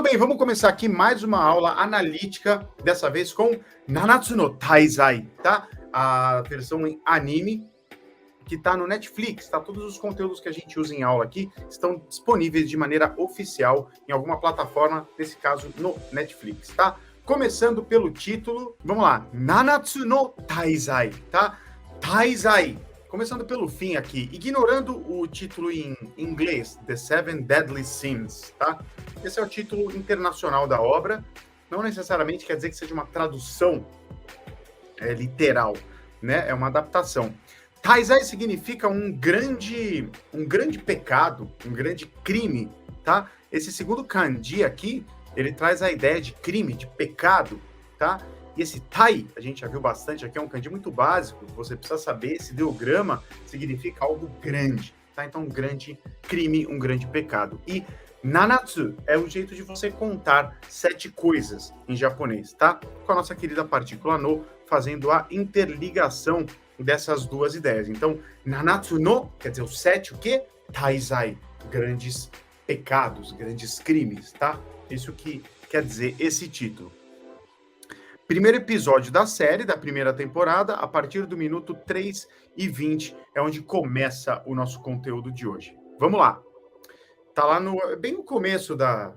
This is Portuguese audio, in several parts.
bem, vamos começar aqui mais uma aula analítica, dessa vez com Nanatsu no Taizai, tá? A versão em anime que está no Netflix, tá? Todos os conteúdos que a gente usa em aula aqui estão disponíveis de maneira oficial em alguma plataforma, nesse caso no Netflix, tá? Começando pelo título, vamos lá, Nanatsu no Taizai, tá? Taizai. Começando pelo fim aqui, ignorando o título em inglês, The Seven Deadly Sins, tá? Esse é o título internacional da obra, não necessariamente quer dizer que seja uma tradução literal, né? É uma adaptação. Taizai significa um grande pecado, um grande crime, tá? Esse segundo kanji aqui, ele traz a ideia de crime, de pecado, tá? E esse tai, a gente já viu bastante aqui, é um kanji muito básico, você precisa saber, esse ideograma significa algo grande, tá? Então, um grande crime, um grande pecado. E nanatsu é um jeito de você contar 7 coisas em japonês, tá? Com a nossa querida partícula no, fazendo a interligação dessas duas ideias. Então, nanatsu no, quer dizer, o 7, o quê? Taizai, grandes pecados, grandes crimes, tá? Isso que quer dizer esse título. Primeiro episódio da série, da primeira temporada, a partir do minuto 3:20, é onde começa o nosso conteúdo de hoje. Vamos lá. Tá lá bem no começo da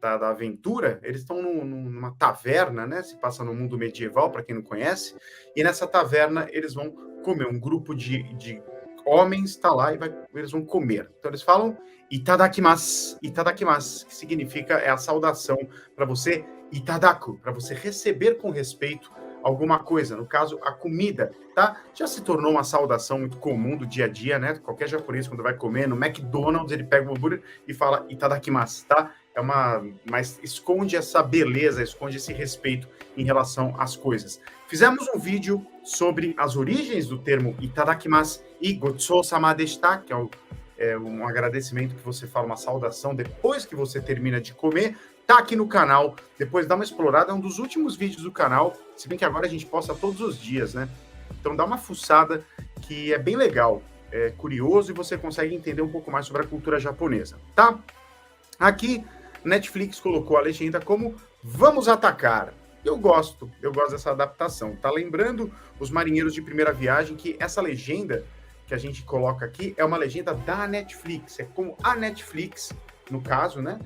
aventura, eles estão numa taverna, né? Se passa no mundo medieval, para quem não conhece, e nessa taverna eles vão comer. Um grupo de homens está lá e eles vão comer. Então eles falam itadakimasu, itadakimasu, que significa é a saudação para você, itadaku, para você receber com respeito alguma coisa, no caso, a comida, tá? Já se tornou uma saudação muito comum do dia a dia, né? Qualquer japonês, quando vai comer, no McDonald's, ele pega o hambúrguer e fala itadakimasu, tá? Mas esconde essa beleza, esconde esse respeito em relação às coisas. Fizemos um vídeo sobre as origens do termo itadakimasu e gotsou-sama deshita, que é um agradecimento que você fala, uma saudação depois que você termina de comer. Tá aqui no canal, depois dá uma explorada, é um dos últimos vídeos do canal, se bem que agora a gente posta todos os dias, né? Então dá uma fuçada que é bem legal, é curioso e você consegue entender um pouco mais sobre a cultura japonesa, tá? Aqui, Netflix colocou a legenda como Vamos Atacar. Eu gosto dessa adaptação, tá? Lembrando os marinheiros de primeira viagem que essa legenda que a gente coloca aqui é uma legenda da Netflix, é como a Netflix, no caso, né,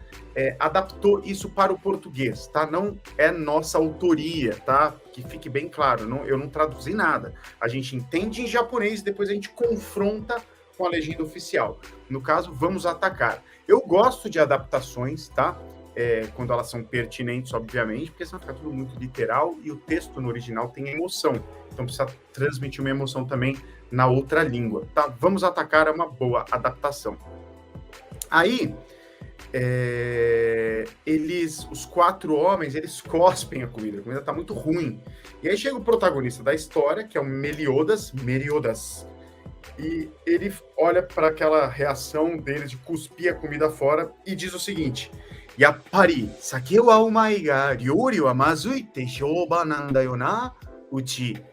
adaptou isso para o português, tá? Não é nossa autoria, tá? Que fique bem claro, eu não traduzi nada. A gente entende em japonês e depois a gente confronta com a legenda oficial. No caso, Vamos Atacar. Eu gosto de adaptações, tá? Quando elas são pertinentes, obviamente, porque senão fica tudo muito literal e o texto no original tem emoção. Então precisa transmitir uma emoção também na outra língua, tá? Vamos Atacar é uma boa adaptação. Aí, os 4 homens, eles cospem a comida tá muito ruim. E aí chega o protagonista da história, que é o Meliodas, e ele olha para aquela reação deles de cuspir a comida fora e diz o seguinte: Yappari, sake wa umai ga ryori wa mazui te shouba nan da yo na, uchi.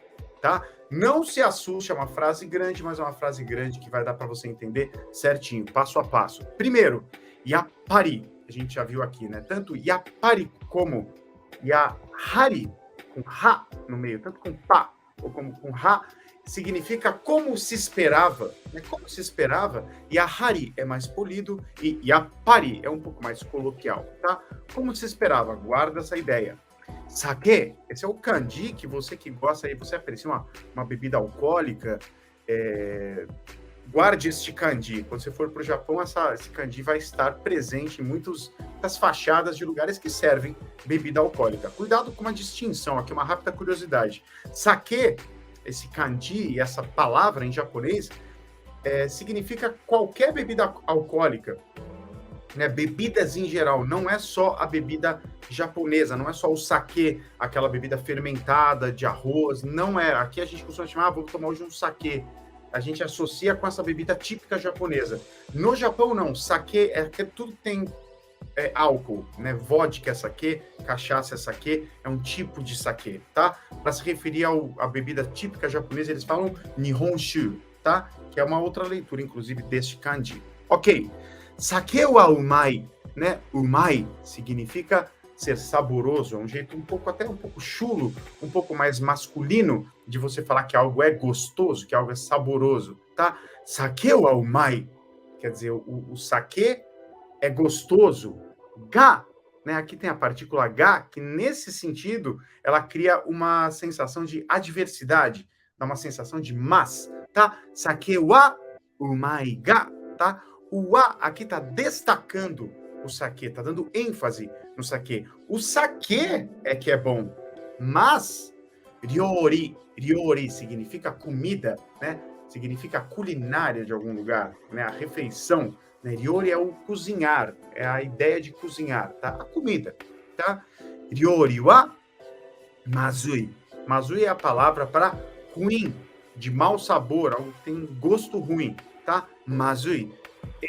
Tá? Não se assuste, é uma frase grande, mas é uma frase grande que vai dar para você entender certinho, passo a passo. Primeiro, Yappari, a gente já viu aqui, né? Tanto Yappari como Yahari, com Ha no meio, tanto com Pa ou como com Ha, significa como se esperava, né? Como se esperava, Yahari é mais polido e Yappari é um pouco mais coloquial, tá? Como se esperava, guarda essa ideia. Sake, esse é o kanji que você que gosta aí, você aprecia uma bebida alcoólica, guarde este kanji. Quando você for para o Japão, esse kanji vai estar presente em muitas fachadas de lugares que servem bebida alcoólica. Cuidado com uma distinção aqui, uma rápida curiosidade. Sake, esse kanji e essa palavra em japonês, significa qualquer bebida alcoólica, né? Bebidas em geral, não é só a bebida japonesa, não é só o sake, aquela bebida fermentada de arroz, não é. Aqui a gente costuma chamar, vou tomar hoje um sake. A gente associa com essa bebida típica japonesa. No Japão, não. Sake tudo tem álcool, né? Vodka é sake, cachaça é sake, é um tipo de sake, tá? Para se referir à bebida típica japonesa, eles falam Nihonshu, tá? Que é uma outra leitura, inclusive, deste kanji. Ok. Sake wa umai né? Umai significa ser saboroso, é um jeito até um pouco chulo, um pouco mais masculino de você falar que algo é gostoso, que algo é saboroso, tá? Sake wa umai, quer dizer, o sake é gostoso. Ga, né? Aqui tem a partícula ga, que nesse sentido ela cria uma sensação de adversidade, dá uma sensação de mas, tá? Sake wa umai ga, tá? O wa aqui está destacando o saque, está dando ênfase no saque. O saque é que é bom, mas ryori significa comida, né? Significa culinária de algum lugar, né? A refeição, né? Ryori é o cozinhar, é a ideia de cozinhar, tá? A comida, tá? Ryori wa mazui. Mazui é a palavra para ruim, de mau sabor, algo que tem gosto ruim, tá? Mazui.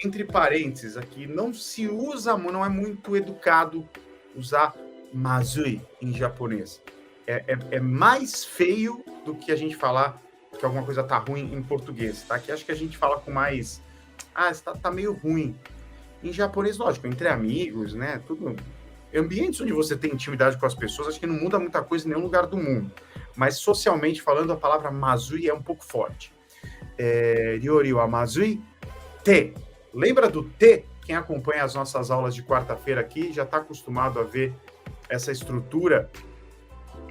Entre parênteses aqui, não se usa, não é muito educado usar mazui em japonês. É mais feio do que a gente falar que alguma coisa tá ruim em português, tá? Que acho que a gente fala com mais... tá meio ruim. Em japonês, lógico, entre amigos, né? Tudo... Ambientes onde você tem intimidade com as pessoas, acho que não muda muita coisa em nenhum lugar do mundo. Mas socialmente falando, a palavra mazui é um pouco forte. Ryori wa mazui te. Lembra do te? Quem acompanha as nossas aulas de quarta-feira aqui já está acostumado a ver essa estrutura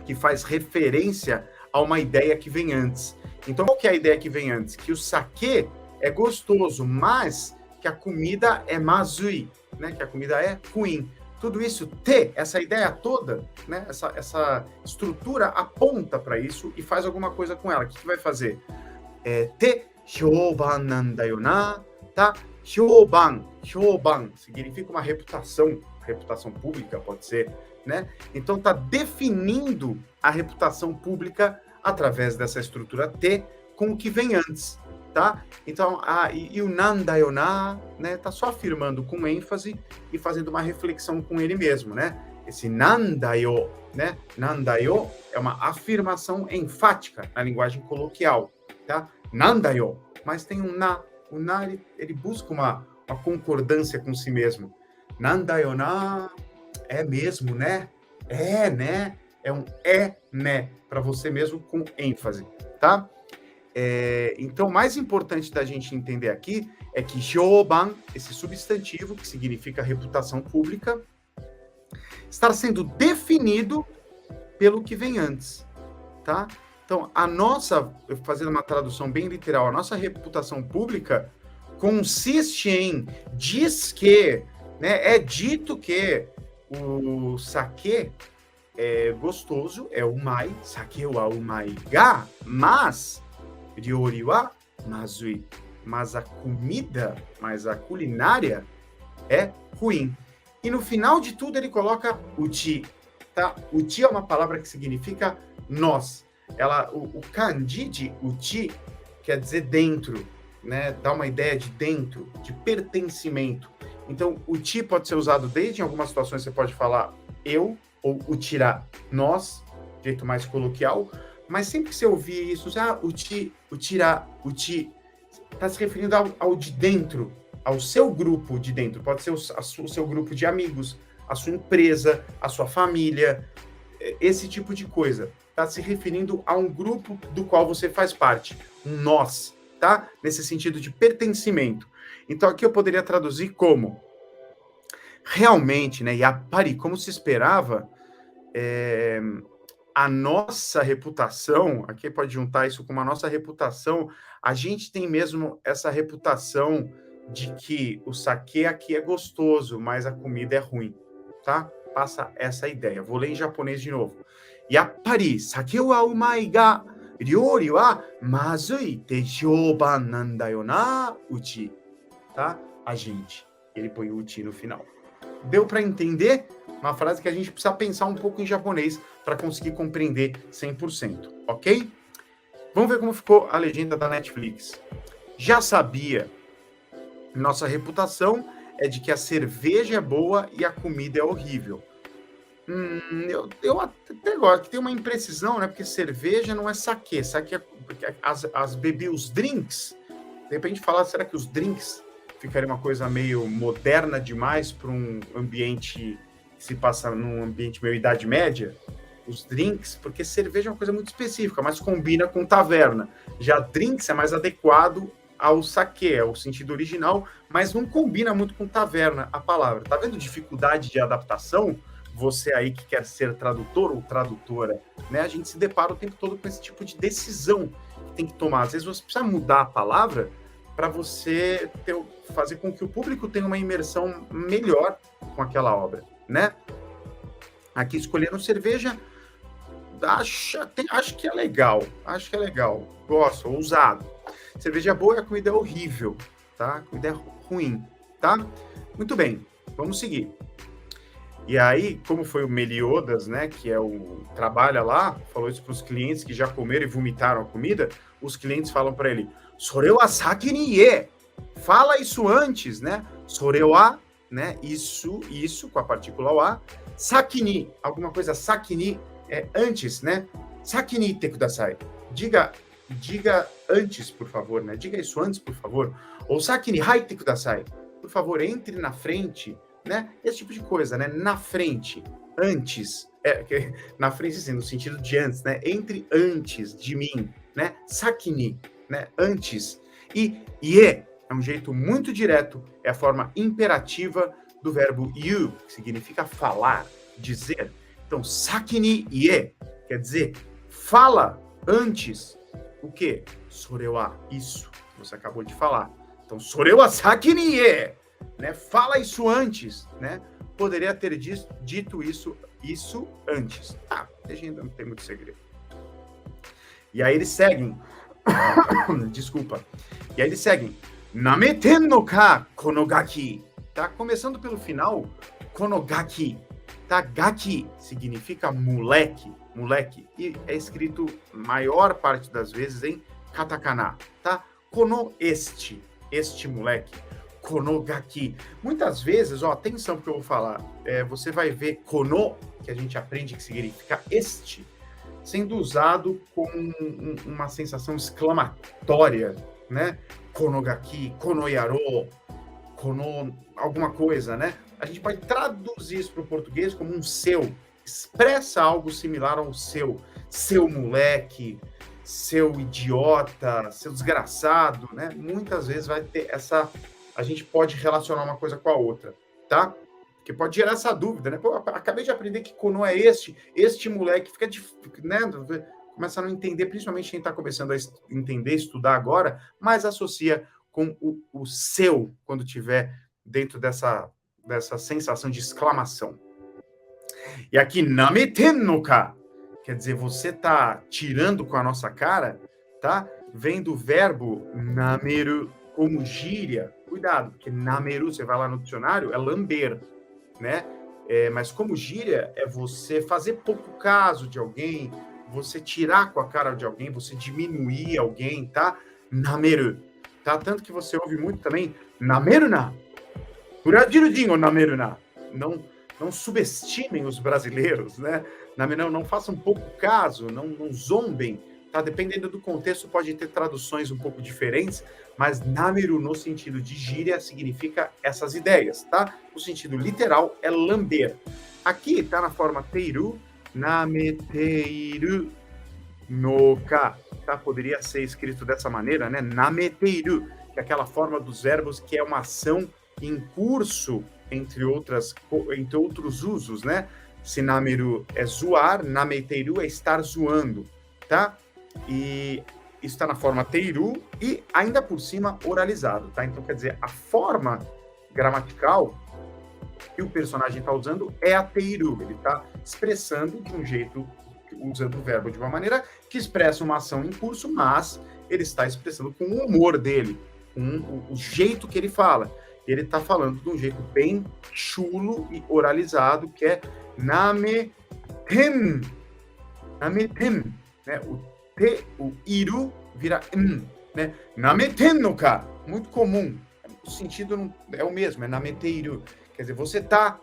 que faz referência a uma ideia que vem antes. Então, qual que é a ideia que vem antes? Que o sake é gostoso, mas que a comida é mazui, né? Que a comida é ruim. Tudo isso, te, essa ideia toda, né? Essa estrutura aponta para isso e faz alguma coisa com ela. O que vai fazer? Te shouban nandayo na, tá? Shouban significa uma reputação pública, pode ser, né? Então está definindo a reputação pública através dessa estrutura T com o que vem antes, tá? Então, e o nandayo na, né? Tá só afirmando com ênfase e fazendo uma reflexão com ele mesmo, né? Esse nandayo, né? Nandayo é uma afirmação enfática na linguagem coloquial, tá? Nandayo, mas tem um na. O na, ele busca uma concordância com si mesmo. Nandayo na, é mesmo, né? É, né? É um né? Para você mesmo com ênfase, tá? Então, o mais importante da gente entender aqui é que shouban, esse substantivo, que significa reputação pública, está sendo definido pelo que vem antes, tá? Então, fazendo uma tradução bem literal, a nossa reputação pública consiste em, diz que, né, é dito que o sake é gostoso, é umai, sake wa umai ga, mas ryori wa mazui, mas a comida, mas a culinária é ruim. E no final de tudo ele coloca uchi, tá? Uchi é uma palavra que significa nós. O kanji de uchi quer dizer dentro, né? Dá uma ideia de dentro, de pertencimento. Então, uchi pode ser usado desde em algumas situações você pode falar eu ou uchira, nós, de jeito mais coloquial, mas sempre que você ouvir isso, uchi, uchira, uchi, está se referindo ao de dentro, ao seu grupo de dentro. Pode ser o seu grupo de amigos, a sua empresa, a sua família, esse tipo de coisa. Está se referindo a um grupo do qual você faz parte, um nós, tá? Nesse sentido de pertencimento. Então, aqui eu poderia traduzir como realmente, né? Yapari, como se esperava, a nossa reputação, aqui pode juntar isso com a nossa reputação, a gente tem mesmo essa reputação de que o sake aqui é gostoso, mas a comida é ruim, tá? Passa essa ideia. Vou ler em japonês de novo. Yappari, sake wa umai ga, ryori wa mazui te shouban nandayo na, uchi. Tá? A gente. Ele põe o uchi no final. Deu para entender? Uma frase que a gente precisa pensar um pouco em japonês para conseguir compreender 100%, ok? Vamos ver como ficou a legenda da Netflix. Já sabia, nossa reputação é de que a cerveja é boa e a comida é horrível. Eu até gosto, que tem uma imprecisão, né? Porque cerveja não é saquê. Saquê é os drinks. De repente falar, será que os drinks ficaria uma coisa meio moderna demais para um ambiente que se passa num ambiente meio Idade Média, os drinks, porque cerveja é uma coisa muito específica, mas combina com taverna. Já drinks é mais adequado ao saquê, é o sentido original, mas não combina muito com taverna a palavra. Tá vendo dificuldade de adaptação? Você aí que quer ser tradutor ou tradutora, né? A gente se depara o tempo todo com esse tipo de decisão que tem que tomar. Às vezes você precisa mudar a palavra para você fazer com que o público tenha uma imersão melhor com aquela obra, né? Aqui escolhendo cerveja, acho que é legal, gosto, ousado. Cerveja boa e a comida é horrível, tá? A comida é ruim, tá? Muito bem, vamos seguir. E aí, como foi o Meliodas, né, que é o trabalha lá, falou isso para os clientes que já comeram e vomitaram a comida, os clientes falam para ele, "Sore wa saki ni ie", fala isso antes, né? "Sore wa", né? Isso com a partícula wa, "saki ni", alguma coisa "saki ni" é antes, né? "Saki ni ite kudasai". Diga antes, por favor, né? Diga isso antes, por favor. Ou "saki ni haite kudasai". Por favor, entre na frente, né? Esse tipo de coisa, né? Na frente, antes, na frente, assim, no sentido de antes, né? Entre antes de mim, né? Sakini, né? Antes. E ie é um jeito muito direto, é a forma imperativa do verbo you, que significa falar, dizer. Então, sakini ie quer dizer fala antes. O quê? Sorewa, isso que você acabou de falar. Então, sorewa sakini ie, né? Fala isso antes, né? Poderia ter dito isso antes. Legenda não tem muito segredo. E aí eles seguem. Desculpa. E aí eles seguem. Nameten no ka konogaki. Tá? Começando pelo final, konogaki. Tá? Gaki significa moleque. E é escrito maior parte das vezes em katakana. Tá? Kono este moleque. Konogaki. Muitas vezes, atenção porque eu vou falar, você vai ver kono, que a gente aprende que significa este, sendo usado com uma sensação exclamatória, né? Konogaki, konoyaro, kono alguma coisa, né? A gente pode traduzir isso para o português como um seu, expressa algo similar ao seu moleque, seu idiota, seu desgraçado, né? Muitas vezes vai ter a gente pode relacionar uma coisa com a outra, tá? Porque pode gerar essa dúvida, né? Pô, acabei de aprender que kono é este moleque, fica né? Começa a não entender, principalmente quem está começando a entender, estudar agora, mas associa com o seu, quando tiver dentro dessa sensação de exclamação. E aqui, nameten no ka, quer dizer, você tá tirando com a nossa cara, tá? Vem do verbo nameru como gíria. Cuidado, porque nameru, você vai lá no dicionário, é lamber, né? Mas como gíria é você fazer pouco caso de alguém, você tirar com a cara de alguém, você diminuir alguém, tá? Nameru, tá? Tanto que você ouve muito também, nameru na, Brasil nameru na. Não subestimem os brasileiros, né? Não façam pouco caso, não zombem, tá? Dependendo do contexto, pode ter traduções um pouco diferentes, mas nameru, no sentido de gíria, significa essas ideias, tá? O sentido literal é lamber. Aqui tá na forma teiru, nameteiru no ka, tá? Poderia ser escrito dessa maneira, né? Nameteiru, que é aquela forma dos verbos que é uma ação em curso, entre outros usos, né? Se nameru é zoar, nameteiru é estar zoando, tá? E isso está na forma teiru e ainda por cima oralizado, tá? Então, quer dizer, a forma gramatical que o personagem está usando é a teiru. Ele está expressando de um jeito, usando o verbo de uma maneira que expressa uma ação em curso, mas ele está expressando com o humor dele, com o jeito que ele fala. Ele está falando de um jeito bem chulo e oralizado, que é nameten, né? O iru vira né? Nameten no ka, muito comum. O sentido é o mesmo, é nameteiru. Quer dizer, você está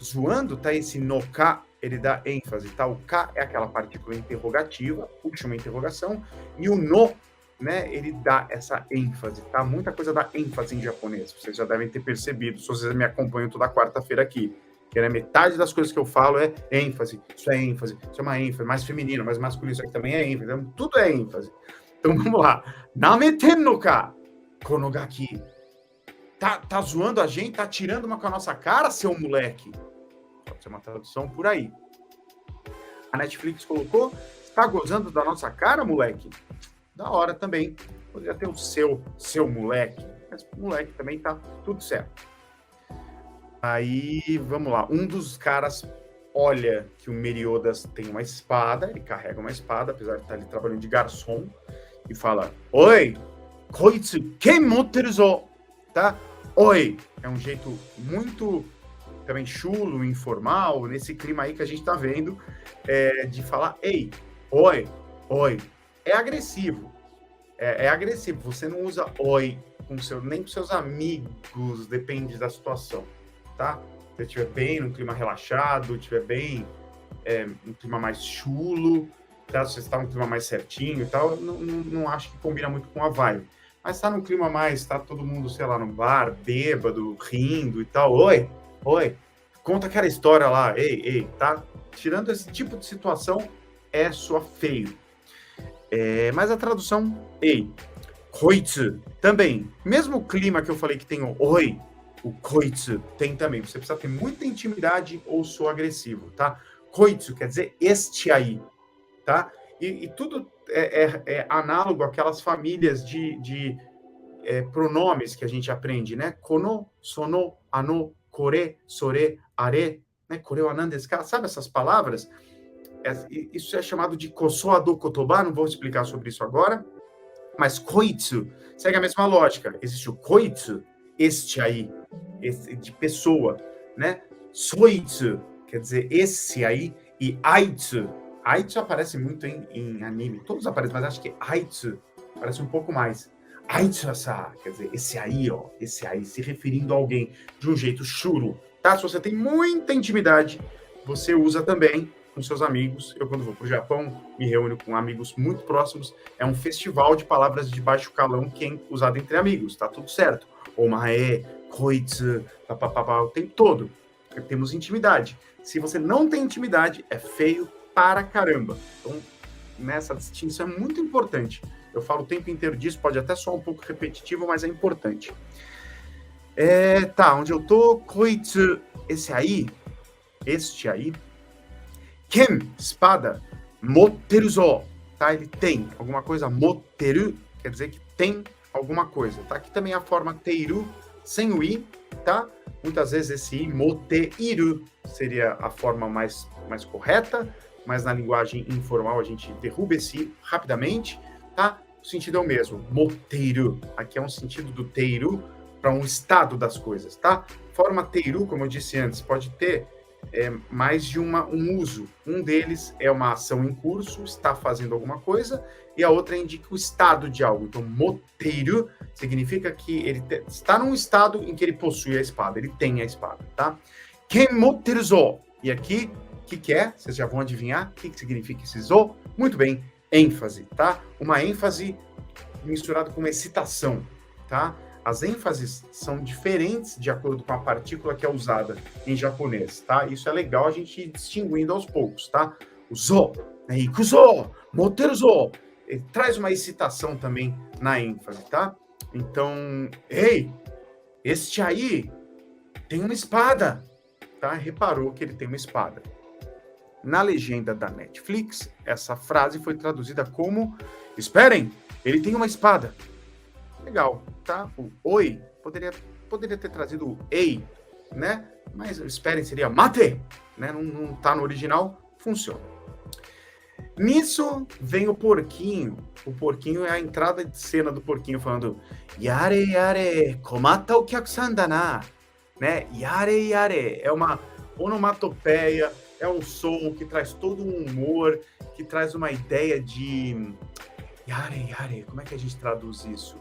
zoando, tá? Esse no ka, ele dá ênfase, tá? O ka é aquela partícula interrogativa, puxa uma interrogação, e o no né, ele dá essa ênfase, tá? Muita coisa dá ênfase em japonês, vocês já devem ter percebido, se vocês me acompanham toda quarta-feira aqui, que é metade das coisas que eu falo é ênfase, isso é uma ênfase, mais feminino, mais masculino, isso aqui também é ênfase, então, tudo é ênfase. Então vamos lá. Nameten no ka, konogaki. Tá zoando a gente, tá tirando uma com a nossa cara, seu moleque. Pode ser uma tradução por aí. A Netflix colocou, tá gozando da nossa cara, moleque? Da hora também. Poderia ter o seu moleque, mas moleque também tá tudo certo. Aí, vamos lá. Um dos caras olha que o Meliodas tem uma espada, ele carrega uma espada, apesar de estar ali trabalhando de garçom, e fala: Oi, koitsu ken motteru zo, tá? Oi, é um jeito muito também chulo, informal, nesse clima aí que a gente tá vendo, de falar: Ei, oi, oi. É agressivo, é agressivo. Você não usa oi nem com seus amigos, depende da situação, tá? Se você estiver bem, num clima relaxado, estiver bem, um clima mais chulo, tá? Se você está num clima mais certinho e tal, não acho que combina muito com a vibe. Mas está num clima mais, tá todo mundo, sei lá, no bar, bêbado, rindo e tal. Oi, conta aquela história lá, ei, tá? Tirando esse tipo de situação, soa feio. Mas a tradução, ei, koitsu, também. Mesmo o clima que eu falei que tem o oi, o koitsu tem também. Você precisa ter muita intimidade ou sou agressivo, tá? Koitsu quer dizer este aí, tá? E tudo é análogo àquelas famílias de pronomes que a gente aprende, né? Kono, sono, ano, kore, sore, are, né? Kore wa nan desu ka? Sabe essas palavras? Isso é chamado de kosoa do kotoba, não vou explicar sobre isso agora, mas koitsu segue a mesma lógica. Existe o koitsu, este aí, de pessoa, né? Soitsu quer dizer esse aí, e aitsu aparece muito em anime, todos aparecem, mas acho que aitsu aparece um pouco mais. Aitsu-sa, quer dizer, esse aí, ó, esse aí, se referindo a alguém de um jeito chulo, tá? Se você tem muita intimidade, você usa também com seus amigos. Eu, quando vou para o Japão, me reúno com amigos muito próximos. É um festival de palavras de baixo calão que é usado entre amigos, tá tudo certo. Omae, koitsu, papapá, o tempo todo. Temos intimidade. Se você não tem intimidade, é feio para caramba. Então, nessa distinção é muito importante. Eu falo o tempo inteiro disso, pode até soar um pouco repetitivo, mas é importante. Tá, onde eu tô? Koitsu, este aí. Ken, espada. Motteru zo, tá? Ele tem alguma coisa. Motteru quer dizer que tem alguma coisa, tá? Aqui também a forma teiru, sem o i, tá? Muitas vezes esse i, moteiru, seria a forma mais correta, mas na linguagem informal a gente derruba esse i rapidamente, tá? O sentido é o mesmo, moteiru. Aqui é um sentido do teiru para um estado das coisas, tá? Forma teiru, como eu disse antes, pode ter mais de um uso. Um deles é uma ação em curso, está fazendo alguma coisa, e a outra indica o estado de algo. Então, moteiru significa que ele está num estado em que ele possui a espada, ele tem a espada, tá? Ken motteru zo. E aqui, o que é? Vocês já vão adivinhar o que significa esse zo? Muito bem, ênfase, tá? Uma ênfase misturada com uma excitação, tá? As ênfases são diferentes de acordo com a partícula que é usada em japonês, tá? Isso é legal a gente ir distinguindo aos poucos, tá? O zo, né? Ikuzo, motteru zo, ele traz uma excitação também na ênfase, tá? Então, ei, este aí tem uma espada, tá? Reparou que ele tem uma espada. Na legenda da Netflix, essa frase foi traduzida como: esperem, ele tem uma espada. Legal, tá? O oi poderia ter trazido o ei, né? Mas esperem seria mate, né? Não tá no original, funciona. Nisso vem o porquinho. O porquinho é a entrada de cena do porquinho falando: yare yare, komatta okyaku-san da na, né? Yare yare é uma onomatopeia, é um som que traz todo um humor, que traz uma ideia de yare yare. Como é que a gente traduz isso?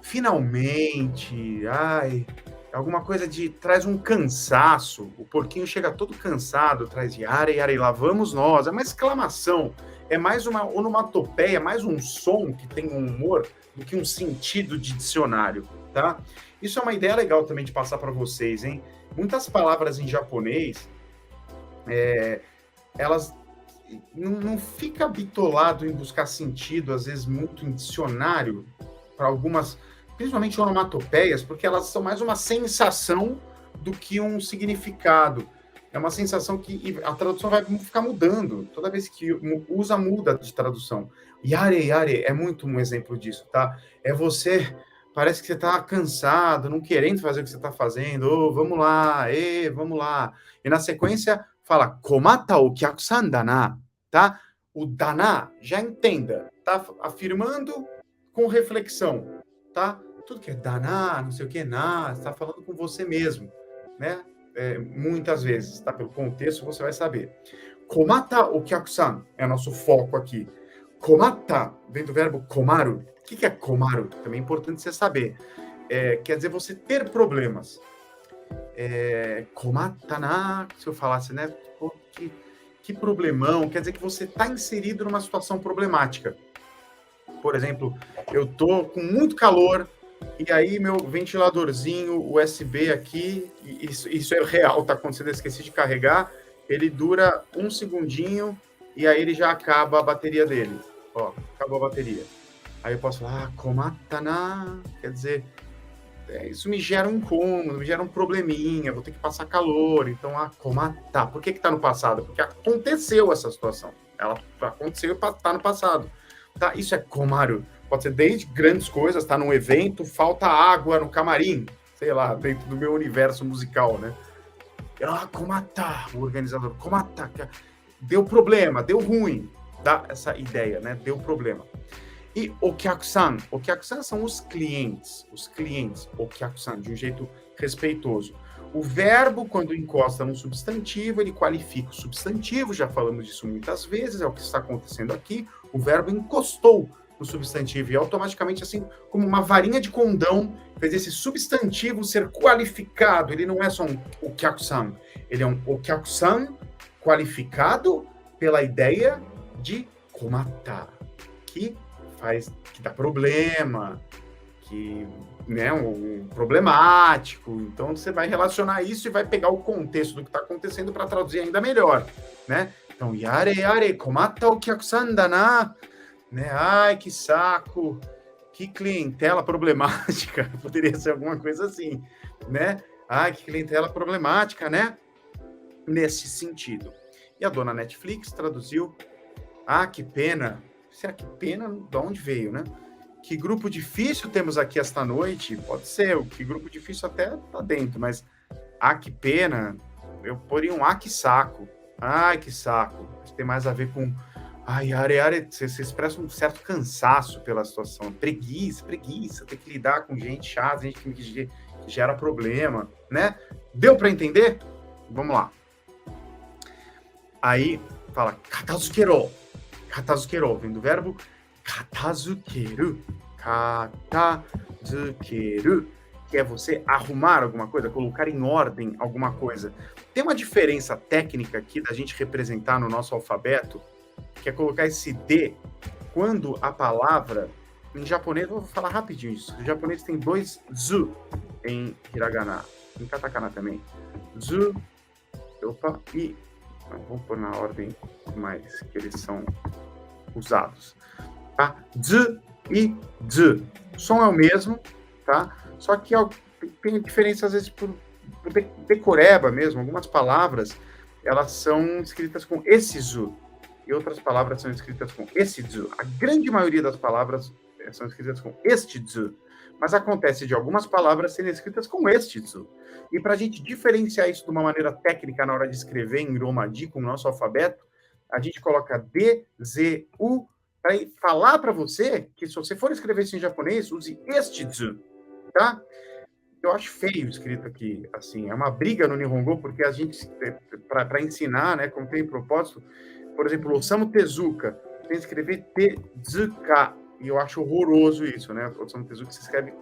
Finalmente, ai, alguma coisa de traz um cansaço. O porquinho chega todo cansado, traz yare, yare, lá vamos nós. É uma exclamação, é mais uma onomatopeia, mais um som que tem um humor do que um sentido de dicionário, tá? Isso é uma ideia legal também de passar para vocês, hein? Muitas palavras em japonês, elas não fica bitolado em buscar sentido, às vezes muito em dicionário, para algumas, principalmente onomatopeias, porque elas são mais uma sensação do que um significado. É uma sensação que a tradução vai ficar mudando. Toda vez que usa, muda de tradução. Yare, yare é muito um exemplo disso, tá? É você, parece que você está cansado, não querendo fazer o que você está fazendo. Oh, vamos lá, vamos lá. E na sequência fala, komata o kyakusan dana, tá? O dana, já entenda, tá afirmando com reflexão, tá? Tudo que é dana, não sei o que, na, está falando com você mesmo, né? Muitas vezes, tá? Pelo contexto você vai saber. Komata o kyakusan é nosso foco aqui. Komata vem do verbo komaru. O que é komaru? Também é importante você saber. Quer dizer você ter problemas. Komata na, se eu falasse, né? Pô, que problemão. Quer dizer que você está inserido numa situação problemática. Por exemplo, eu tô com muito calor e aí meu ventiladorzinho USB aqui, isso é real, tá acontecendo, eu esqueci de carregar, ele dura um segundinho e aí ele já acaba a bateria dele. Ó, acabou a bateria. Aí eu posso falar, komatana, quer dizer, isso me gera um incômodo, me gera um probleminha, vou ter que passar calor, então, komata. Por que tá no passado? Porque aconteceu essa situação. Ela aconteceu e tá no passado. Tá? Isso é komaru. Pode ser desde grandes coisas, tá num evento, falta água no camarim, sei lá, dentro do meu universo musical, né? Komata, o organizador, komata, deu problema, deu ruim, dá essa ideia, né? Deu problema. E okyakusan são os clientes, okyakusan, de um jeito respeitoso. O verbo, quando encosta num substantivo, ele qualifica o substantivo, já falamos disso muitas vezes, é o que está acontecendo aqui. O verbo encostou no substantivo e automaticamente, assim como uma varinha de condão, fez esse substantivo ser qualificado. Ele não é só um okyakusan, ele é um okyakusan qualificado pela ideia de komata, que dá problema, que né, um problemático. Então você vai relacionar isso e vai pegar o contexto do que está acontecendo para traduzir ainda melhor, né? Então, yare yare komata o kyakusan dana, né? Ai, que saco, que clientela problemática. Poderia ser alguma coisa assim, né? Ai, que clientela problemática, né? Nesse sentido. E a dona Netflix traduziu, que pena. Será que pena? De onde veio, né? Que grupo difícil temos aqui esta noite? Pode ser, que grupo difícil até tá dentro, mas que pena, eu poria um que saco. Ai, que saco. Isso tem mais a ver com você expressa um certo cansaço pela situação, preguiça, ter que lidar com gente chata, gente que gera problema, né? Deu para entender? Vamos lá. Aí fala katazukero. Katazukero vem do verbo katazukeru. Katazukeru, que é você arrumar alguma coisa, colocar em ordem alguma coisa. Tem uma diferença técnica aqui da gente representar no nosso alfabeto, que é colocar esse D quando a palavra, em japonês, vou falar rapidinho isso, em japonês tem 2 zu em hiragana, em katakana também. Zu, e vou pôr na ordem mais que eles são usados. Tá? Z e Z. O som é o mesmo, tá? Só que tem diferença, às vezes, por decoreba mesmo. Algumas palavras, elas são escritas com esse zu, e outras palavras são escritas com esse zu. A grande maioria das palavras são escritas com este zu, mas acontece de algumas palavras serem escritas com este zu. E para a gente diferenciar isso de uma maneira técnica na hora de escrever em Romaji com o nosso alfabeto, a gente coloca D, Z, U, para falar para você que se você for escrever isso em japonês, use este zu, tá? Eu acho feio escrito aqui, assim, é uma briga no Nihongo, porque a gente, para ensinar, né, como tem propósito, por exemplo, Osamu Tezuka, tem que escrever Tezuka, e eu acho horroroso isso, né? Osamu Tezuka se escreve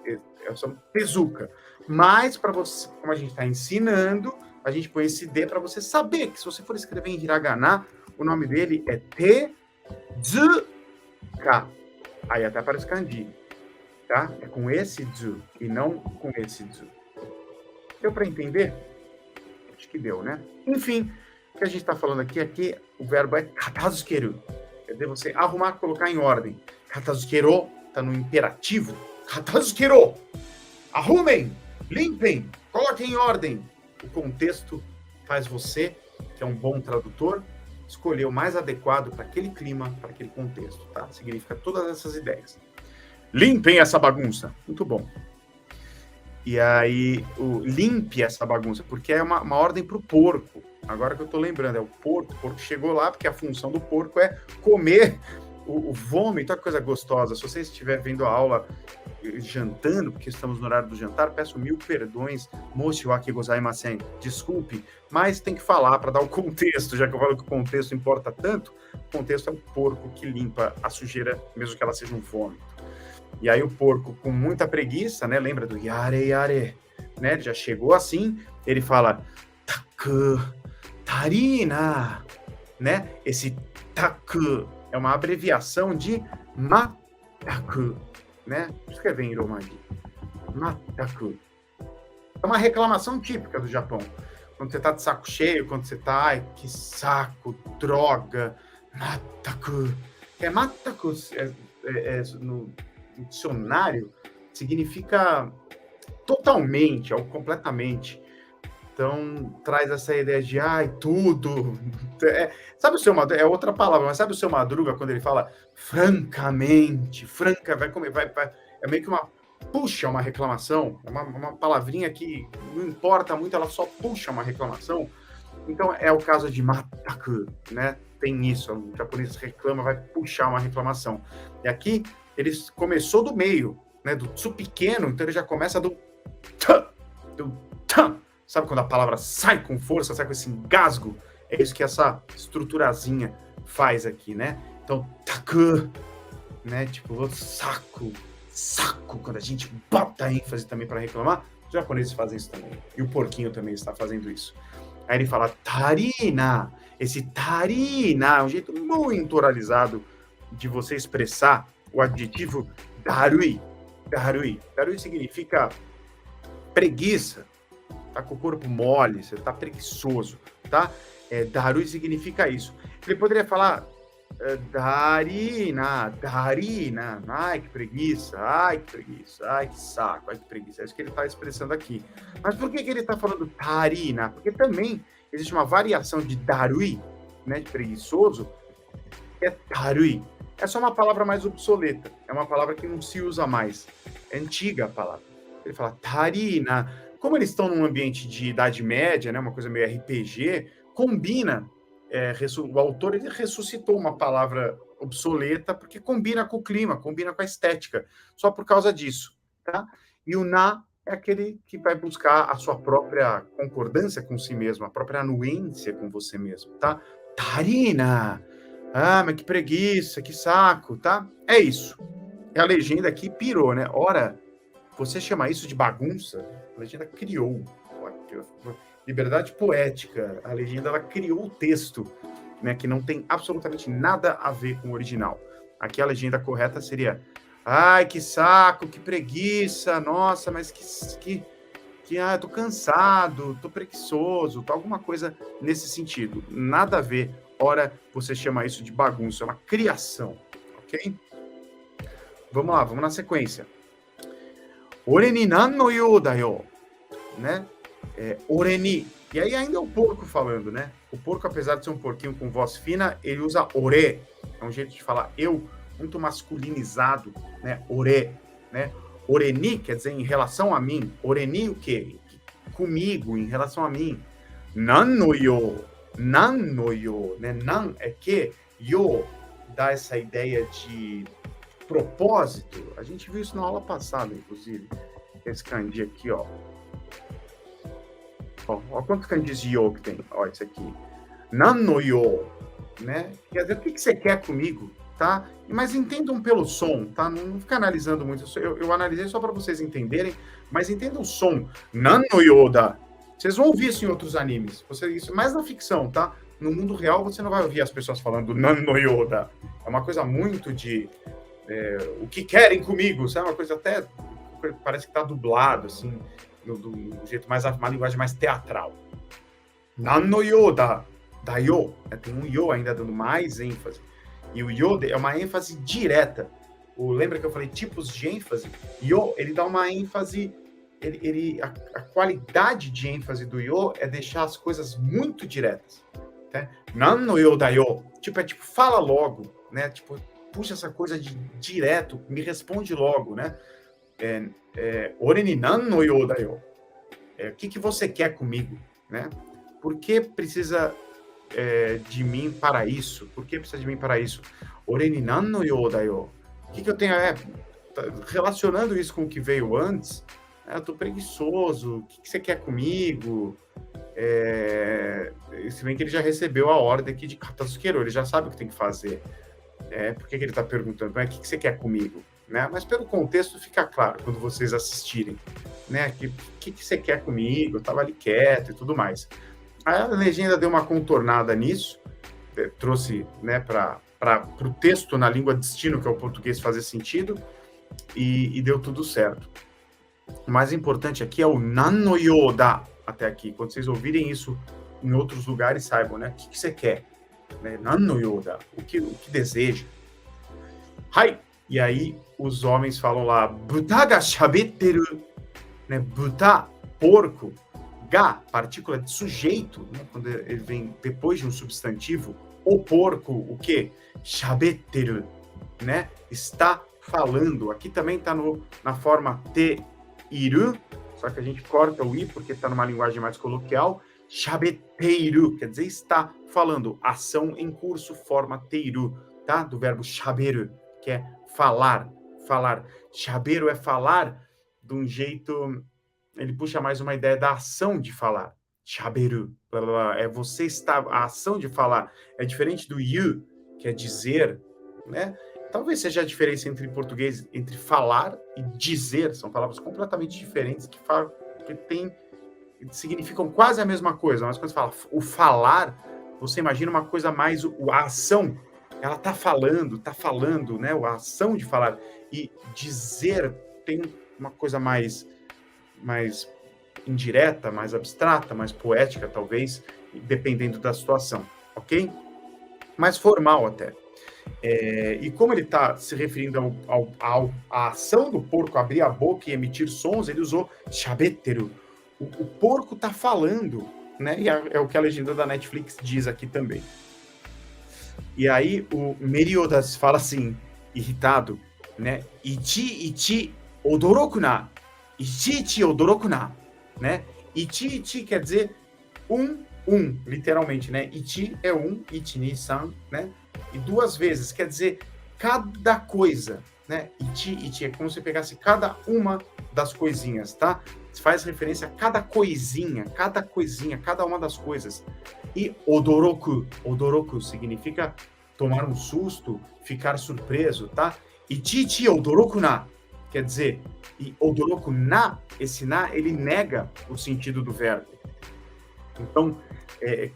Osamu Tezuka. Mas, para você, como a gente está ensinando, a gente põe esse D para você saber que se você for escrever em hiragana, o nome dele é Tezuka. Aí até aparece kanji, tá? É com esse zu e não com esse zu. Deu para entender? Acho que deu, né? Enfim, o que a gente está falando aqui o verbo é katazukeru. Quer dizer, você arrumar, colocar em ordem. Katazukeru está no imperativo. Katazukeru! Arrumem! Limpem! Coloquem em ordem! O contexto faz você, que é um bom tradutor, escolher o mais adequado para aquele clima, para aquele contexto, tá? Significa todas essas ideias. Limpem essa bagunça. Muito bom. E aí, limpe essa bagunça, porque é uma ordem para o porco. Agora que eu estou lembrando, é o porco chegou lá, porque a função do porco é comer o vômito, olha que coisa gostosa. Se você estiver vendo a aula jantando, porque estamos no horário do jantar, peço 1000 perdões, moshi wa gozaimasen, desculpe, mas tem que falar para dar o contexto, já que eu falo que o contexto importa tanto, o contexto é o porco que limpa a sujeira, mesmo que ela seja um vômito. E aí o porco, com muita preguiça, né, lembra do yare yare, né, ele já chegou assim, ele fala taku, tarina, né, esse taku é uma abreviação de mataku, né, escrever em romaji, mataku. É uma reclamação típica do Japão, quando você tá de saco cheio, quando você tá, ai, que saco, droga, mataku, mataku no dicionário significa totalmente ou completamente. Então, traz essa ideia de, ai, tudo. Sabe o seu Madruga? É outra palavra, mas sabe o seu Madruga quando ele fala francamente, franca, é meio que puxa uma reclamação, uma palavrinha que não importa muito, ela só puxa uma reclamação. Então, é o caso de mataku, né? Tem isso, o japonês reclama, vai puxar uma reclamação. E aqui, ele começou do meio, né, do tsu pequeno, então ele já começa do tan. Sabe quando a palavra sai com força, sai com esse engasgo? É isso que essa estruturazinha faz aqui, né? Então, taku, né, tipo, saco, quando a gente bota ênfase também para reclamar, os japoneses fazem isso também. E o porquinho também está fazendo isso. Aí ele fala tarina. Esse tarina é um jeito muito oralizado de você expressar o adjetivo darui. Darui significa preguiça. Tá com o corpo mole, você tá preguiçoso, tá? Darui significa isso. Ele poderia falar darina. Ai, que preguiça, ai, que saco, ai, que preguiça. É isso que ele está expressando aqui. Mas por que ele está falando tarina? Porque também existe uma variação de darui, né, de preguiçoso, que é tarui. É só uma palavra mais obsoleta. É uma palavra que não se usa mais. É antiga a palavra. Ele fala tarina. Como eles estão num ambiente de Idade Média, né, uma coisa meio RPG, combina. O autor ele ressuscitou uma palavra obsoleta porque combina com o clima, combina com a estética, só por causa disso, tá? E o na é aquele que vai buscar a sua própria concordância com si mesmo, a própria anuência com você mesmo, tá? Tarina! Ah, mas que preguiça, que saco, tá? É isso. E a legenda aqui pirou, né? Ora, você chama isso de bagunça? A legenda criou. Liberdade poética. A legenda ela criou o texto, né, que não tem absolutamente nada a ver com o original. Aqui a legenda correta seria: ai, que saco, que preguiça, nossa, mas eu tô cansado, tô preguiçoso, tá alguma coisa nesse sentido. Nada a ver. Ora, você chama isso de bagunça, é uma criação, ok? Vamos lá, vamos na sequência. Ore ni nan no you da yo, né? Ore ni. E aí ainda é o porco falando, né? O porco, apesar de ser um porquinho com voz fina, ele usa ore. É um jeito de falar eu, muito masculinizado, né? Ore, né? Oreni quer dizer em relação a mim. Oreni o quê? Comigo, em relação a mim. Nan no yo, né? Nan é que, yo dá essa ideia de propósito. A gente viu isso na aula passada, inclusive. Esse kanji aqui, ó. Ó quantos kanjis de yo que tem. Ó, esse aqui. Nan no yo, né? Quer dizer, o que você quer comigo? tá? Mas entendam pelo som, tá? Não fica analisando muito. Eu analisei só para vocês entenderem, mas entendam o som. Nan no Yoda. Vocês vão ouvir isso em outros animes. Isso mais na ficção, tá? No mundo real, você não vai ouvir as pessoas falando Nan no Yoda. É uma coisa muito de o que querem comigo, sabe? Uma coisa até parece que tá dublado, assim, do jeito mais, uma linguagem mais teatral. Nan no Yoda, da yo, tem um yo ainda dando mais ênfase. E o yo é uma ênfase direta. Lembra que eu falei tipos de ênfase? Yo, ele dá uma ênfase, a qualidade de ênfase do yo é deixar as coisas muito diretas. Né? Nan no yo da yo, tipo, fala logo, né? Tipo, puxa essa coisa de direto, me responde logo, né? Ore ni nan no yo da yo. O que você quer comigo, né? Por que precisa de mim para isso? Por que precisa de mim para isso? Ore ni nan no yo da yo. O que eu tenho? Relacionando isso com o que veio antes, eu tô preguiçoso, o que você quer comigo? Se bem que ele já recebeu a ordem aqui de Katasukero, ele já sabe o que tem que fazer. Por que ele está perguntando? O que você quer comigo? Né? Mas pelo contexto fica claro quando vocês assistirem. Né? O que você quer comigo? Eu estava ali quieto e tudo mais. A legenda deu uma contornada nisso, trouxe, né, para o texto na língua destino, que é o português, fazer sentido, e deu tudo certo. O mais importante aqui é o nan no yoda, até aqui. Quando vocês ouvirem isso em outros lugares, saibam, né? O que você quer? Né? Nan no yoda, o que deseja. Hai! E aí os homens falam lá, buta ga shabetteru, né? Buta, porco, ga, partícula de sujeito, né? Quando ele vem depois de um substantivo, o porco, o quê? Shabetteru, né? Está falando. Aqui também está na forma te iru, só que a gente corta o i porque está numa linguagem mais coloquial. Shabeteiru, quer dizer está falando. Ação em curso, forma teiru, tá? Do verbo shaberu, que é falar. Shaberu é falar de um jeito... Ele puxa mais uma ideia da ação de falar. Shaberu, blá, blá, blá, é você estar... A ação de falar é diferente do you, que é dizer, né? Talvez seja a diferença entre português, entre falar e dizer. São palavras completamente diferentes que significam quase a mesma coisa. Mas quando você fala o falar, você imagina uma coisa mais... A ação, ela está falando, né? A ação de falar. E dizer tem uma coisa mais indireta, mais abstrata, mais poética, talvez, dependendo da situação, ok? Mais formal até. E como ele está se referindo à ação do porco abrir a boca e emitir sons, ele usou shabetteru. O porco está falando, né? E é o que a legenda da Netflix diz aqui também. E aí o Meliodas fala assim, irritado, né? Ichi odoroku na. Ichi odoroku na, né? Ichi quer dizer literalmente, né? Ichi é ichi ni san, né? E duas vezes, quer dizer cada coisa, né? Ichi é como se pegasse cada uma das coisinhas, tá? Faz referência a cada coisinha, cada uma das coisas. E odoroku significa tomar um susto, ficar surpreso, tá? Ichi odoroku na, quer dizer, e odoroku na, esse na, ele nega o sentido do verbo. Então,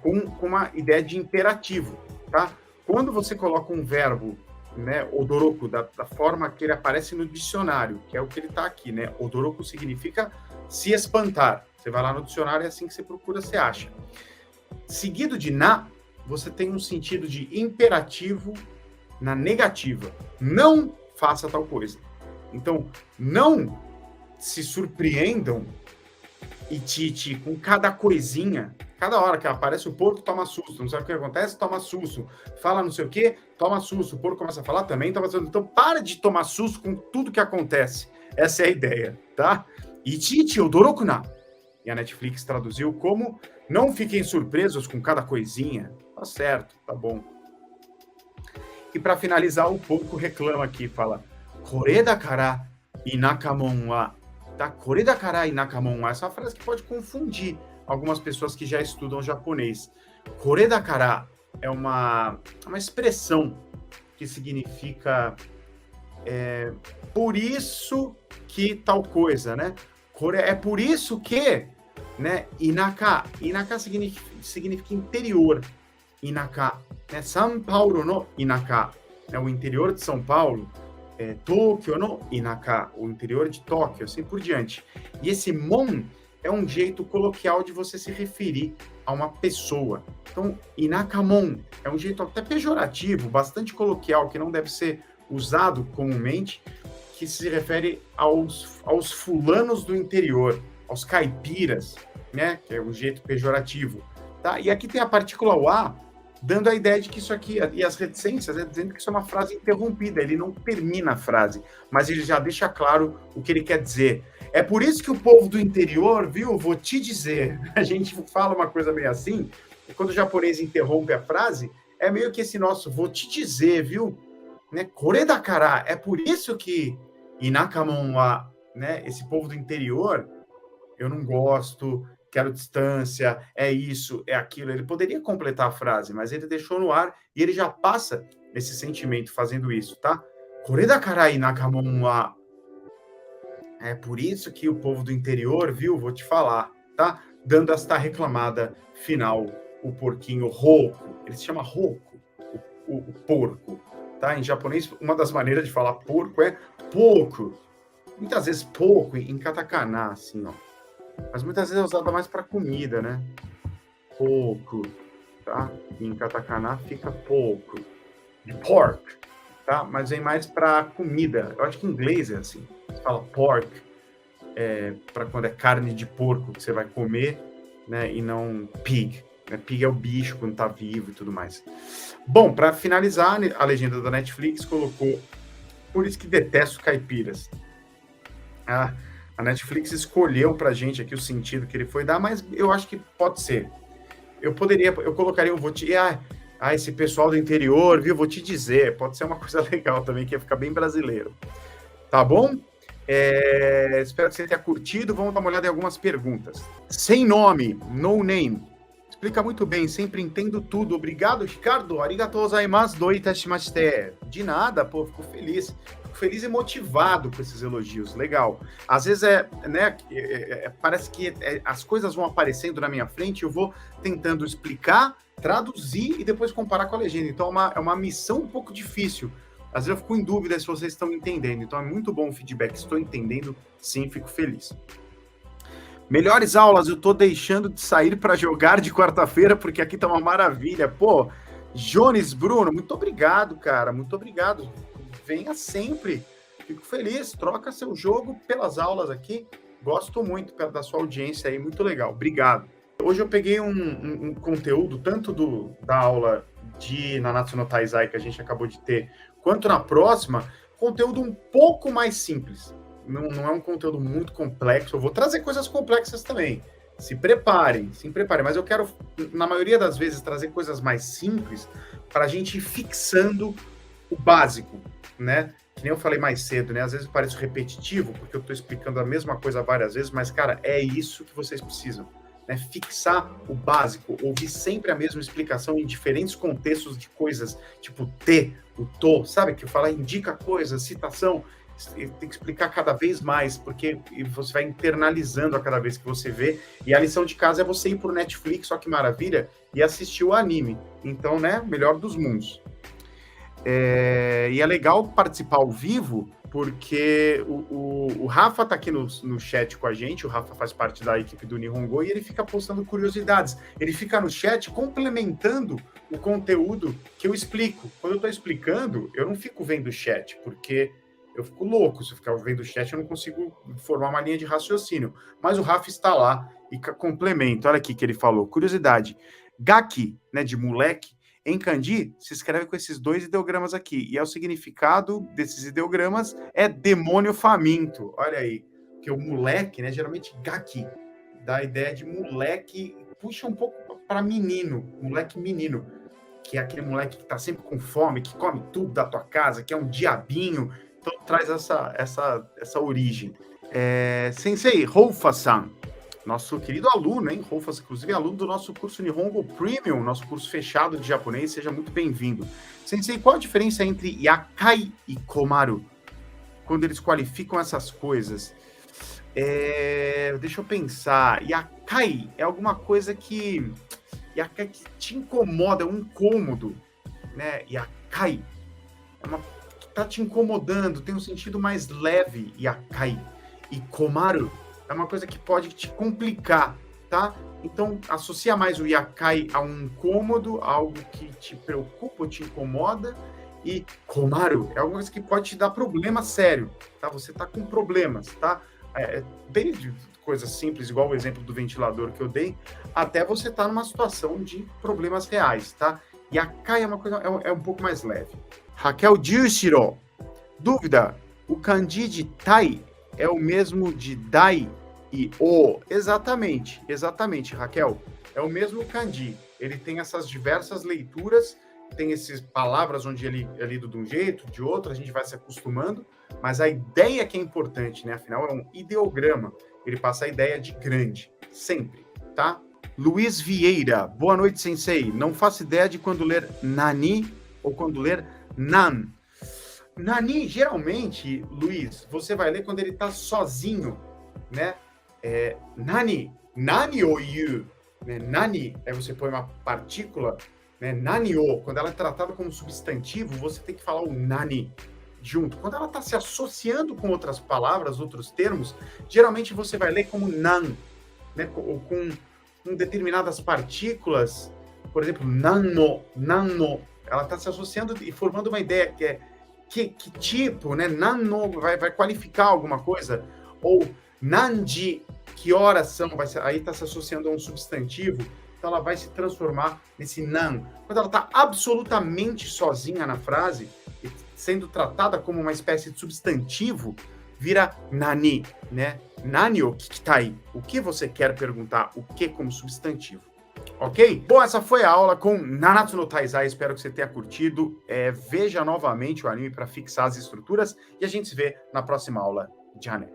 com uma ideia de imperativo, tá? Quando você coloca um verbo, né, odoroku, da forma que ele aparece no dicionário, que é o que ele está aqui, né? Odoroku significa se espantar. Você vai lá no dicionário, é assim que você procura, você acha. Seguido de na, você tem um sentido de imperativo na negativa. Não faça tal coisa. Então, não se surpreendam Ichi com cada coisinha. Cada hora que aparece o porco, toma susto. Não sabe o que acontece? Toma susto. Fala não sei o quê, toma susto. O porco começa a falar também, toma susto. Então, para de tomar susto com tudo que acontece. Essa é a ideia, tá? Ichi odoroku na. E a Netflix traduziu como não fiquem surpresos com cada coisinha. Tá certo, tá bom. E para finalizar, o porco reclama aqui, fala Kore dakara inakamon wa. Tá? Kore dakara inakamon wa. Essa é uma frase que pode confundir algumas pessoas que já estudam japonês. Kore dakara é uma expressão que significa por isso que tal coisa, né? É por isso que, né? Inaka. Inaka significa interior. Inaka. Né? São Paulo no Inaka. É o interior de São Paulo. Tóquio no Inaka. O interior de Tóquio, assim por diante. E esse mon é um jeito coloquial de você se referir a uma pessoa. Então, Inakamon é um jeito até pejorativo, bastante coloquial, que não deve ser usado comumente, que se refere aos fulanos do interior, aos caipiras, né? Que é um jeito pejorativo. Tá? E aqui tem a partícula "wa", dando a ideia de que isso aqui, e as reticências, dizendo que isso é uma frase interrompida, ele não termina a frase, mas ele já deixa claro o que ele quer dizer. É por isso que o povo do interior, viu, vou te dizer, a gente fala uma coisa meio assim, e quando o japonês interrompe a frase, é meio que esse nosso vou te dizer, viu, né, kore dakara, é por isso que Inakamon wa, né, esse povo do interior, eu não gosto, quero distância, é isso, é aquilo. Ele poderia completar a frase, mas ele deixou no ar e ele já passa esse sentimento fazendo isso, tá? Kore dakara Inakamon wa. É por isso que o povo do interior, viu, vou te falar, tá? Dando esta reclamada final, o porquinho Roku. Ele se chama Roku, o porco, tá? Em japonês, uma das maneiras de falar porco é pouco. Muitas vezes pouco em katakana, assim, ó. Mas muitas vezes é usada mais para comida, né? Pouco, tá? Em katakana fica pouco. De pork, tá? Mas vem mais para comida. Eu acho que em inglês é assim. Você fala pork, para quando é carne de porco que você vai comer, né? E não pig. Né? Pig é o bicho quando tá vivo e tudo mais. Bom, para finalizar, a legenda da Netflix colocou por isso que detesto caipiras. A Netflix escolheu pra gente aqui o sentido que ele foi dar, mas eu acho que pode ser. Eu colocaria esse pessoal do interior, viu? Vou te dizer, pode ser uma coisa legal também, que ia ficar bem brasileiro. Tá bom? Espero que você tenha curtido. Vamos dar uma olhada em algumas perguntas. Sem nome, no name. Explica muito bem, sempre entendo tudo. Obrigado, Ricardo. Arigatou gozaimasu, do itashimashite. De nada, pô, fico feliz. Fico feliz e motivado com esses elogios. Legal. Às vezes parece que as coisas vão aparecendo na minha frente, eu vou tentando explicar, traduzir e depois comparar com a legenda. Então é uma missão um pouco difícil. Às vezes eu fico em dúvida se vocês estão entendendo. Então é muito bom o feedback. Estou entendendo, sim, fico feliz. Melhores aulas, eu tô deixando de sair para jogar de quarta-feira, porque aqui tá uma maravilha. Pô, Jones Bruno, muito obrigado, cara. Muito obrigado. Venha sempre. Fico feliz. Troca seu jogo pelas aulas aqui. Gosto muito da sua audiência aí. Muito legal. Obrigado. Hoje eu peguei um conteúdo, tanto da aula de Nanatsu no Taizai que a gente acabou de ter, quanto na próxima, conteúdo um pouco mais simples. Não é um conteúdo muito complexo. Eu vou trazer coisas complexas também. Se preparem. Mas eu quero, na maioria das vezes, trazer coisas mais simples para a gente ir fixando o básico, né? Que nem eu falei mais cedo, né? Às vezes parece repetitivo, porque eu estou explicando a mesma coisa várias vezes, mas, cara, é isso que vocês precisam. Né? Fixar o básico, ouvir sempre a mesma explicação em diferentes contextos de coisas, tipo o to, sabe? Que fala, indica coisa, citação. Tem que explicar cada vez mais, porque você vai internalizando a cada vez que você vê, e a lição de casa é você ir pro Netflix, ó que maravilha, e assistir o anime. Então, né, melhor dos mundos. E é legal participar ao vivo, porque o Rafa tá aqui no chat com a gente, o Rafa faz parte da equipe do Nihongo, e ele fica postando curiosidades. Ele fica no chat complementando o conteúdo que eu explico. Quando eu tô explicando, eu não fico vendo o chat, porque eu fico louco. Se eu ficar vendo o chat, eu não consigo formar uma linha de raciocínio. Mas o Rafa está lá e complementa. Olha aqui que ele falou. Curiosidade. Gaki, né, de moleque, em kanji, se escreve com esses dois ideogramas aqui. E o significado desses ideogramas é demônio faminto. Olha aí. Porque o moleque, né, geralmente gaki, dá a ideia de moleque, puxa um pouco para menino, moleque menino, que é aquele moleque que está sempre com fome, que come tudo da tua casa, que é um diabinho. Então traz essa origem. Sensei, Roufa-san, nosso querido aluno, hein, Rofas, inclusive aluno do nosso curso Nihongo Premium, nosso curso fechado de japonês, seja muito bem-vindo. Sensei, qual a diferença entre yakai e komaru? Quando eles qualificam essas coisas? Deixa eu pensar. Yakai é alguma coisa que te incomoda, é um incômodo, né? Yakai que tá te incomodando, tem um sentido mais leve, yakai. E komaru é uma coisa que pode te complicar, tá? Então, associa mais o yakai a um incômodo, algo que te preocupa ou te incomoda, e komaru é alguma coisa que pode te dar problema sério, tá? Você tá com problemas, tá? Desde coisas simples, igual o exemplo do ventilador que eu dei, até você tá numa situação de problemas reais, tá? Yakai é uma coisa, é um pouco mais leve. Raquel Jushiro, dúvida, o kanji de tai é o mesmo de dai e o? Exatamente, Raquel. É o mesmo kanji. Ele tem essas diversas leituras, tem essas palavras onde ele é lido de um jeito, de outro, a gente vai se acostumando, mas a ideia que é importante, né? Afinal, é um ideograma. Ele passa a ideia de grande, sempre, tá? Luiz Vieira, boa noite, sensei. Não faço ideia de quando ler nani ou quando ler nan. Nani, geralmente, Luiz, você vai ler quando ele tá sozinho, né? Nani ou you, né? Nani, aí você põe uma partícula, né? Nani o, quando ela é tratada como substantivo, você tem que falar o nani junto. Quando ela está se associando com outras palavras, outros termos, geralmente você vai ler como nan, né? Ou com determinadas partículas, por exemplo, nano, ela está se associando e formando uma ideia que é que tipo, né? Nano vai qualificar alguma coisa, ou nanji, que horas são, aí está se associando a um substantivo, então ela vai se transformar nesse nan. Quando ela está absolutamente sozinha na frase, sendo tratada como uma espécie de substantivo, vira nani, né? Nani o kikitai, o que você quer perguntar, o que como substantivo. Ok? Bom, essa foi a aula com Nanatsu no Taizai, espero que você tenha curtido. Veja novamente o anime para fixar as estruturas e a gente se vê na próxima aula. Já, né?